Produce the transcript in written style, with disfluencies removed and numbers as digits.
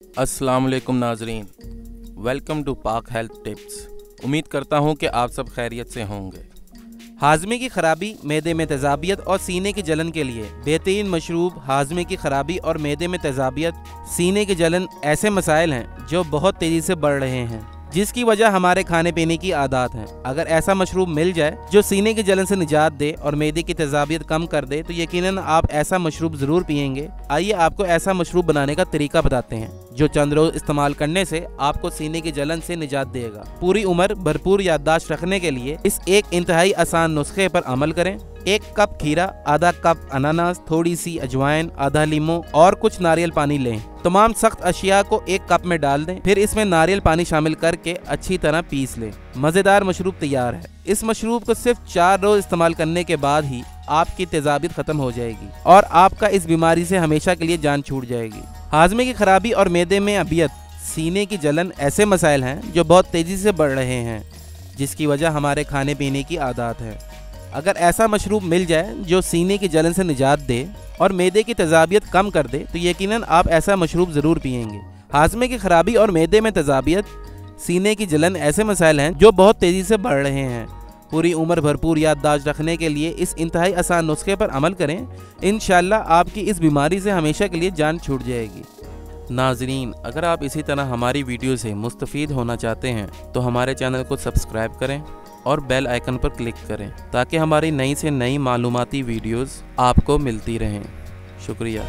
अस्सलाम वालेकुम नाजरीन, वेलकम टू पाक हेल्थ टिप्स। उम्मीद करता हूँ कि आप सब खैरियत से होंगे। हाजमे की खराबी, मैदे में तेजाबियत और सीने की जलन के लिए बेहतरीन मशरूब। हाजमे की खराबी और मैदे में तेजाबियत, सीने की जलन ऐसे मसाइल हैं जो बहुत तेज़ी से बढ़ रहे हैं, जिसकी वजह हमारे खाने पीने की आदत हैं। अगर ऐसा मशरूब मिल जाए जो सीने की जलन से निजात दे और मैदे की तेजाबियत कम कर दे तो यकीनन आप ऐसा मशरूब ज़रूर पिएंगे। आइए आपको ऐसा मशरूब बनाने का तरीका बताते हैं जो चंद रोज इस्तेमाल करने से आपको सीने की जलन से निजात देगा। पूरी उम्र भरपूर याददाश्त रखने के लिए इस एक इंतहाई आसान नुस्खे पर अमल करें। 1 कप खीरा, आधा कप अनानास, थोड़ी सी अजवाइन, आधा लीमू और कुछ नारियल पानी लें। तमाम सख्त अशिया को 1 कप में डाल दें, फिर इसमें नारियल पानी शामिल करके अच्छी तरह पीस लें। मज़ेदार मशरूब तैयार है। इस मशरूब को सिर्फ 4 रोज इस्तेमाल करने के बाद ही आपकी तेजाबियत खत्म हो जाएगी और आपका इस बीमारी से हमेशा के लिए जान छूट जाएगी। हाजमे की खराबी और मैदे में अबियत, सीने की जलन ऐसे मसाइल हैं जो बहुत तेज़ी से बढ़ रहे हैं, जिसकी वजह हमारे खाने पीने की आदत है। अगर ऐसा मशरूब मिल जाए जो सीने की जलन से निजात दे और मैदे की तेजाबियत कम कर दे तो यकीनन आप ऐसा मशरूब ज़रूर पिएंगे। हाजमे की खराबी और मैदे में तेजाबियत, सीने की जलन ऐसे मसाइल हैं जो बहुत तेज़ी से बढ़ रहे हैं। पूरी उम्र भरपूर याददाश्त रखने के लिए इस इंतहाई आसान नुस्खे पर अमल करें। इंशाल्लाह आपकी इस बीमारी से हमेशा के लिए जान छूट जाएगी। नाजरीन, अगर आप इसी तरह हमारी वीडियो से मुस्तफ़ीद होना चाहते हैं तो हमारे चैनल को सब्सक्राइब करें और बेल आइकन पर क्लिक करें ताकि हमारी नई से नई मालूमाती वीडियोज़ आपको मिलती रहें। शुक्रिया।